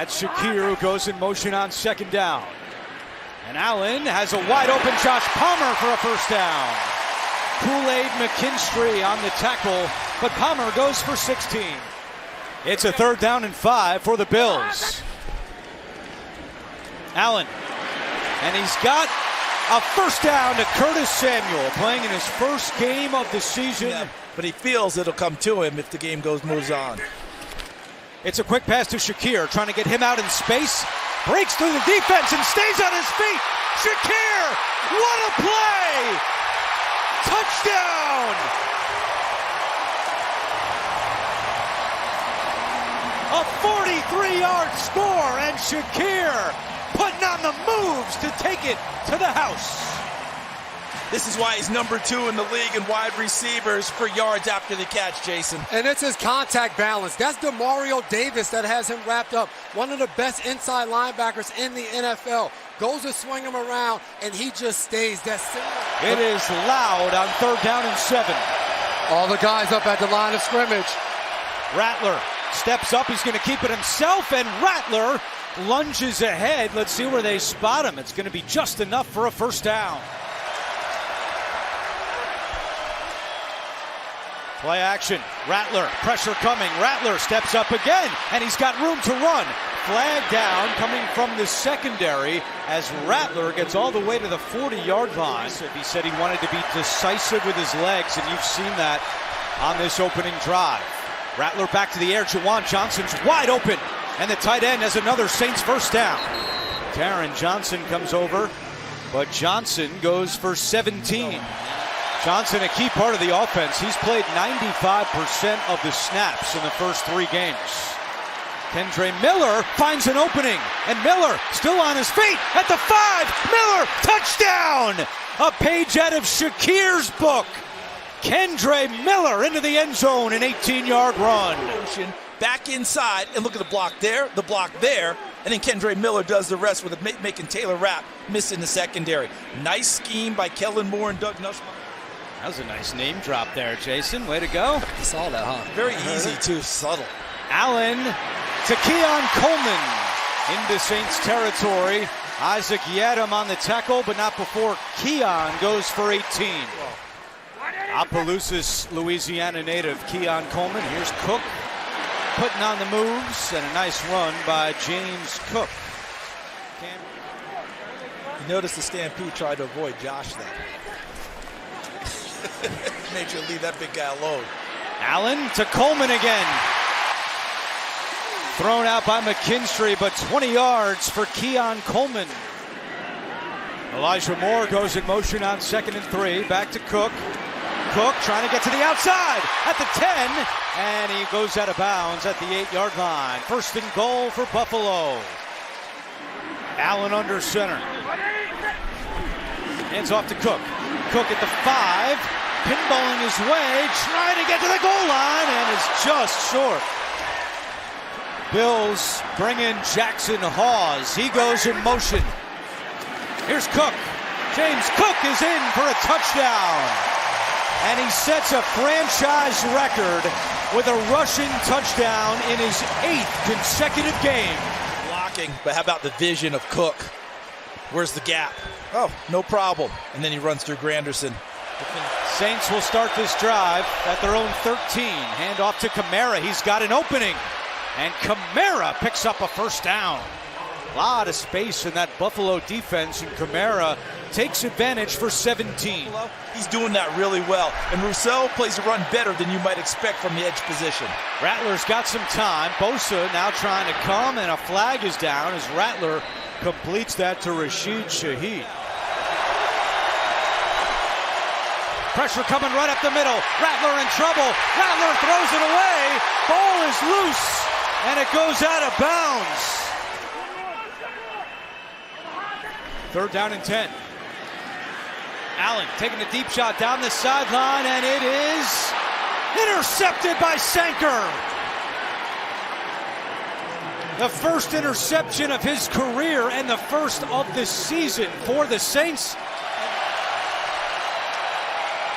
That's Shakir, who goes in motion on second down. And Allen has a wide open Josh Palmer for a first down. Kool-Aid McKinstry on the tackle, but Palmer goes for 16. It's a 3rd down and 5 for the Bills. Allen, and he's got a first down to Curtis Samuel, playing in his first game of the season. Yeah, but he feels it'll come to him if the game moves on. It's a quick pass to Shakir, trying to get him out in space. Breaks through the defense and stays on his feet. Shakir, what a play! Touchdown! A 43-yard score, and Shakir putting on the moves to take it to the house. This is why he's number 2 in the league in wide receivers for yards after the catch, Jason. And it's his contact balance. That's DeMario Davis that has him wrapped up. One of the best inside linebackers in the NFL. Goes to swing him around, and he just stays. That's similar. It is loud on 3rd down and 7. All the guys up at the line of scrimmage. Rattler steps up. He's going to keep it himself, and Rattler lunges ahead. Let's see where they spot him. It's going to be just enough for a first down. Play action. Rattler, pressure coming. Rattler steps up again, and he's got room to run. Flag down coming from the secondary as Rattler gets all the way to the 40-yard line. He said he wanted to be decisive with his legs, and you've seen that on this opening drive. Rattler back to the air. Jawan Johnson's wide open, and the tight end has another Saints first down. Taron Johnson comes over, but Johnson goes for 17. Johnson, a key part of the offense. He's played 95% of the snaps in the first 3 games. Kendre Miller finds an opening, and Miller still on his feet at the 5. Miller, touchdown! A page out of Shakir's book. Kendre Miller into the end zone, an 18-yard run. Back inside, and look at the block there, and then Kendre Miller does the rest with it, making Taylor Rapp miss in the secondary. Nice scheme by Kellen Moore and Doug Nussbaum. That was a nice name drop there, Jason. Way to go. I saw that, huh? Very easy, too. Subtle. Allen to Keon Coleman into Saints territory. Isaac Yadam on the tackle, but not before Keon goes for 18. Opelousas, Louisiana native Keon Coleman. Here's Cook putting on the moves, and a nice run by James Cook. You notice the Stampede tried to avoid Josh there. Made sure to leave that big guy alone. Allen to Coleman again. Thrown out by McKinstry, but 20 yards for Keon Coleman. Elijah Moore goes in motion on 2nd and 3. Back to Cook. Cook trying to get to the outside at the 10, and he goes out of bounds at the 8-yard line. 1st and goal for Buffalo. Allen under center. Hands off to Cook. Cook at the 5, pinballing his way, trying to get to the goal line, and is just short. Bills bring in Jackson Hawes. He goes in motion. Here's Cook. James Cook is in for a touchdown. And he sets a franchise record with a rushing touchdown in his 8th consecutive game. Blocking, but how about the vision of Cook? Where's the gap? Oh, no problem. And then he runs through Granderson. Saints will start this drive at their own 13. Hand off to Kamara. He's got an opening. And Kamara picks up a first down. A lot of space in that Buffalo defense, and Kamara takes advantage for 17. He's doing that really well. And Rousseau plays a run better than you might expect from the edge position. Rattler's got some time. Bosa now trying to come, and a flag is down as Rattler completes that to Rashid Shaheed. Pressure coming right up the middle. Rattler in trouble. Rattler throws it away. Ball is loose, and it goes out of bounds. 3rd down and 10. Allen taking a deep shot down the sideline, and it is intercepted by Sanker. The first interception of his career and the first of the season for the Saints.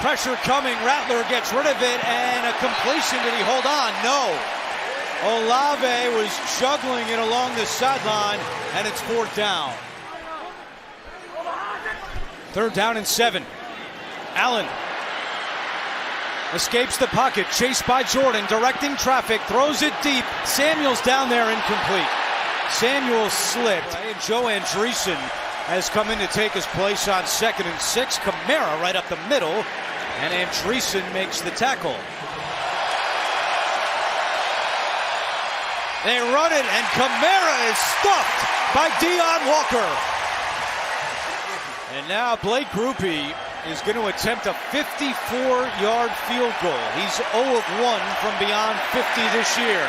Pressure coming. Rattler gets rid of it, and a completion. Did he hold on? No. Olave was juggling it along the sideline, and it's 4th down. 3rd down and 7. Allen escapes the pocket, chased by Jordan, directing traffic, throws it deep. Samuel's down there, incomplete. Samuel slipped, and Joe Andreessen has come in to take his place on 2nd and 6. Kamara right up the middle, and Andreessen makes the tackle. They run it, and Kamara is stuffed by Deion Walker. And now Blake Grupe is going to attempt a 54-yard field goal. He's 0 of 1 from beyond 50 this year.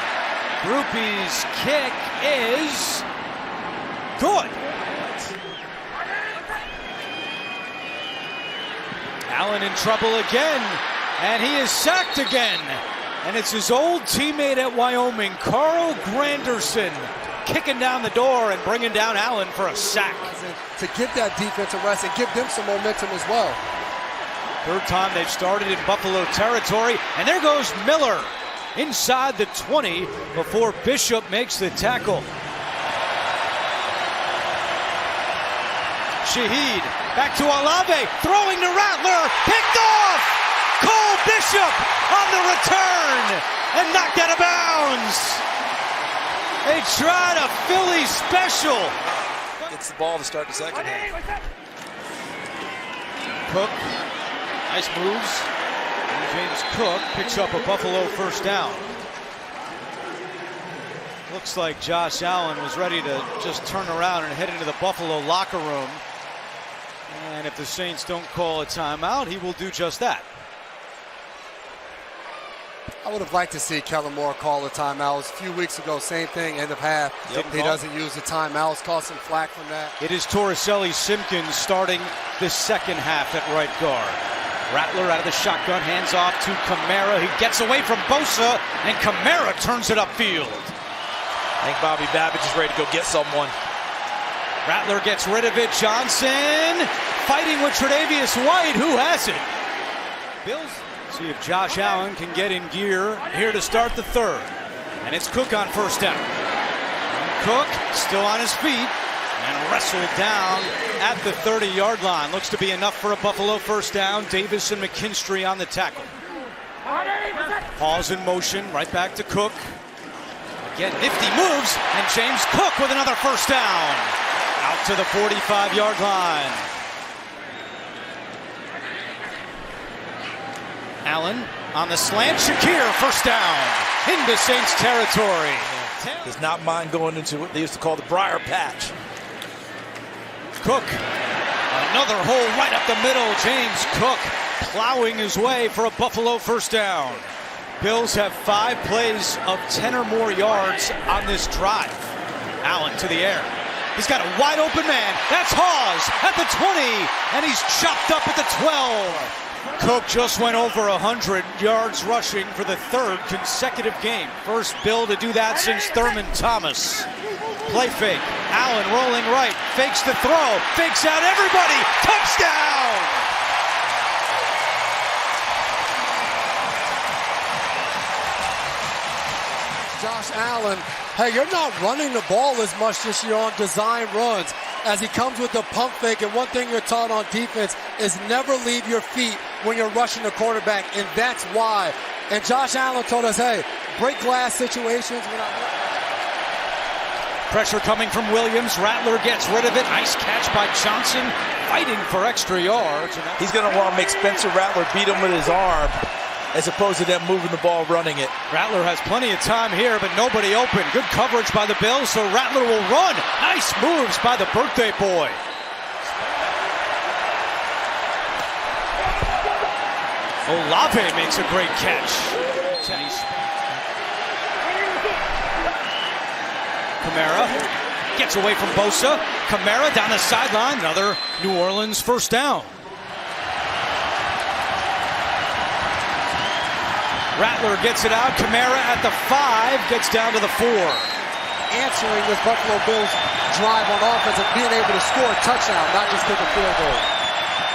Grupe's kick is good. Allen in trouble again, and he is sacked again. And it's his old teammate at Wyoming, Carl Granderson, kicking down the door and bringing down Allen for a sack. To get that defensive rest and give them some momentum as well. 3rd time they've started in Buffalo territory, and there goes Miller inside the 20 before Bishop makes the tackle. Shaheed back to Olave, throwing to Rattler, picked off! Cole Bishop on the return and knocked out of bounds. They tried a Philly special. Gets the ball to start the second half. Cook, nice moves. And James Cook picks up a Buffalo 1st down. Looks like Josh Allen was ready to just turn around and head into the Buffalo locker room. And if the Saints don't call a timeout, he will do just that. I would have liked to see Kellen Moore call a timeout. It was a few weeks ago, same thing, end of half. He doesn't use the timeouts, caught some flack from that. It is Torricelli Simpkins starting the 2nd half at right guard. Rattler out of the shotgun, hands off to Kamara. He gets away from Bosa, and Kamara turns it upfield. I think Bobby Babbage is ready to go get someone. Rattler gets rid of it. Johnson fighting with Tre'Davious White. Who has it? Bills. See if Josh Allen can get in gear here to start the 3rd. And it's Cook on 1st down. And Cook still on his feet and wrestled down at the 30-yard line. Looks to be enough for a Buffalo 1st down. Davis and McKinstry on the tackle. Pause in motion, right back to Cook. Again, nifty moves, and James Cook with another 1st down. Out to the 45-yard line. Allen on the slant. Shakir, 1st down into Saints territory. Does not mind going into what they used to call the Briar Patch. Cook, another hole right up the middle. James Cook plowing his way for a Buffalo 1st down. Bills have 5 plays of 10 or more yards on this drive. Allen to the air. He's got a wide open man. That's Hawes at the 20, and he's chopped up at the 12. Cook just went over 100 yards rushing for the 3rd consecutive game. First Bill to do that since Thurman Thomas. Play fake. Allen rolling right. Fakes the throw. Fakes out everybody. Touchdown! Josh Allen, hey, you're not running the ball as much this year on design runs as he comes with the pump fake. And one thing you're taught on defense is never leave your feet when you're rushing the quarterback, and that's why. And Josh Allen told us, hey, break glass situations. Pressure coming from Williams. Rattler gets rid of it. Nice catch by Johnson, fighting for extra yards. He's going to want to make Spencer Rattler beat him with his arm, as opposed to them moving the ball, running it. Rattler has plenty of time here, but nobody open. Good coverage by the Bills, so Rattler will run. Nice moves by the birthday boy. Olave makes a great catch. Kamara gets away from Bosa. Kamara down the sideline. Another New Orleans 1st down. Rattler gets it out. Kamara at the 5, gets down to the 4. Answering this Buffalo Bills drive on offense and being able to score a touchdown, not just kick a field goal.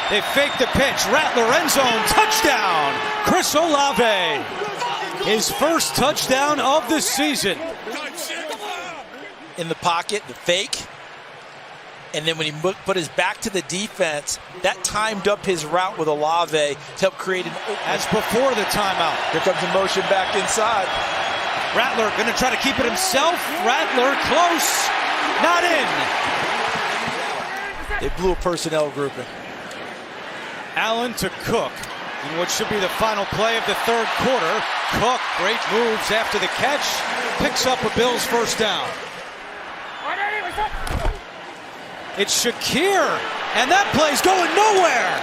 They fake the pitch. Rattler end zone touchdown. Chris Olave. his first touchdown of the season. In the pocket, the fake. And then when he put his back to the defense, that timed up his route with Olave to help create an opening. As before the timeout. Here comes the motion back inside. Rattler going to try to keep it himself. Rattler close. Not in. They blew a personnel grouping. Allen to Cook in what should be the final play of the third quarter. Cook, great moves after the catch. Picks up a Bills first down. It's Shakir, and that play's going nowhere.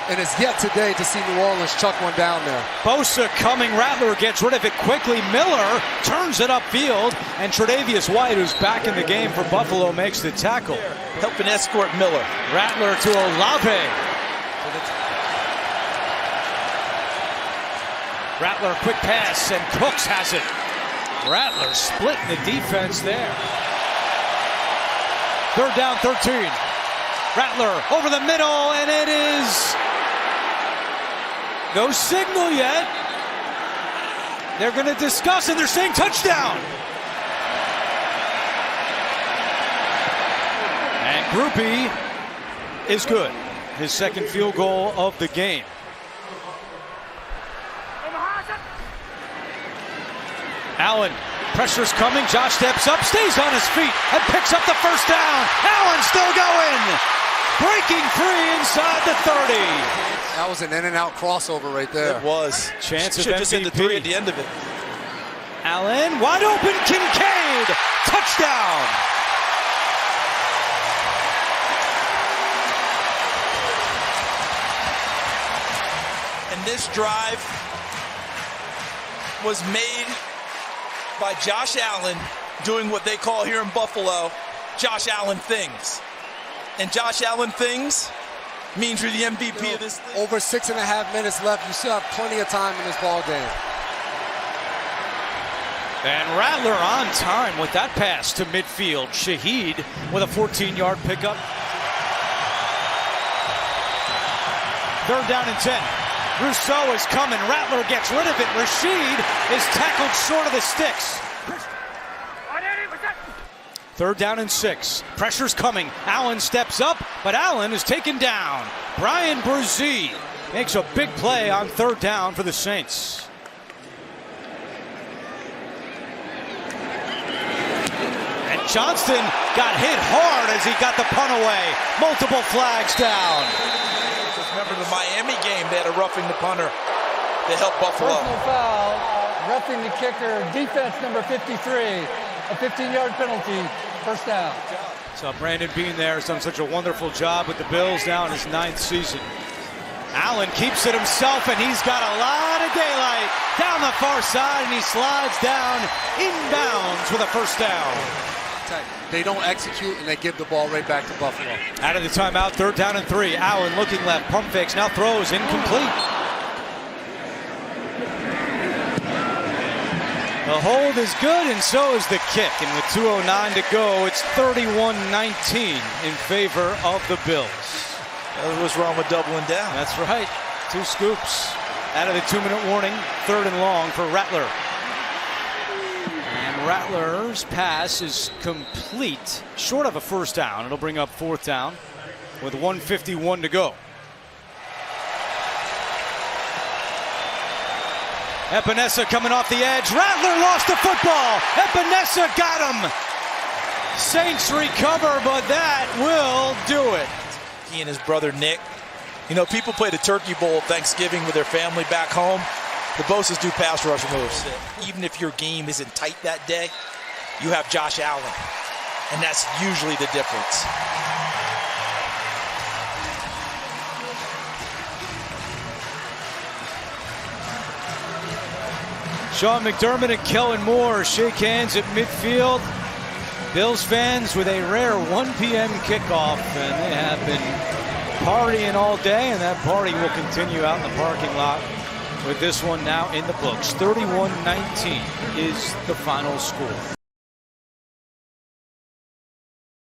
And it's yet today to see New Orleans chuck one down there. Bosa coming, Rattler gets rid of it quickly. Miller turns it upfield, and Tre'Davious White, who's back in the game for Buffalo, makes the tackle. Helping escort Miller. Rattler to Olave. Rattler, quick pass, and Cooks has it. Rattler splitting the defense there. Third down, 13. Rattler over the middle, and it is no signal yet. They're going to discuss, and they're saying touchdown. And Groupie is good. His second field goal of the game. Allen, pressure's coming. Josh steps up, stays on his feet, and picks up the first down. Allen still going. Breaking free inside the 30. That was an in-and-out crossover right there. It was. Chance of Should just hit the 3 at the end of it. Allen, wide open, Kincaid. Touchdown. And this drive was made by Josh Allen doing what they call here in Buffalo, Josh Allen things. And Josh Allen things means you're the MVP of this thing. Over 6.5 minutes left. You still have plenty of time in this ball game. And Rattler on time with that pass to midfield. Shaheed with a 14-yard pickup. Third down and 10. Rousseau is coming. Rattler gets rid of it. Rashid is tackled short of the sticks. Third down and 6. Pressure's coming. Allen steps up, but Allen is taken down. Brian Brzee makes a big play on third down for the Saints. And Johnston got hit hard as he got the punt away. Multiple flags down. Just remember the Miami game, they had a roughing the punter to help Buffalo. Personal foul, roughing the kicker, defense number 53, a 15-yard penalty, first down. So Brandon Beane there has done such a wonderful job with the Bills now in his 9th season. Allen keeps it himself, and he's got a lot of daylight down the far side, and he slides down inbounds with a first down. They don't execute, and they give the ball right back to Buffalo. Out of the timeout, third down and 3. Allen looking left, pump fakes, now throws, incomplete. The hold is good, and so is the kick. And with 2:09 to go, it's 31-19 in favor of the Bills. What's wrong with doubling down? That's right. 2 scoops out of the 2-minute warning. Third and long for Rattler. And Rattler's pass is complete, short of a first down. It'll bring up fourth down with 1:51 to go. Epinesa coming off the edge. Rattler lost the football. Epinesa got him. Saints recover, but that will do it. He and his brother Nick. You know, people play the Turkey Bowl Thanksgiving with their family back home. The Bosa's do pass rush moves. Even if your game isn't tight that day, you have Josh Allen. And that's usually the difference. Sean McDermott and Kellen Moore shake hands at midfield. Bills fans with a rare 1 p.m. kickoff, and they have been partying all day, and that party will continue out in the parking lot with this one now in the books. 31-19 is the final score.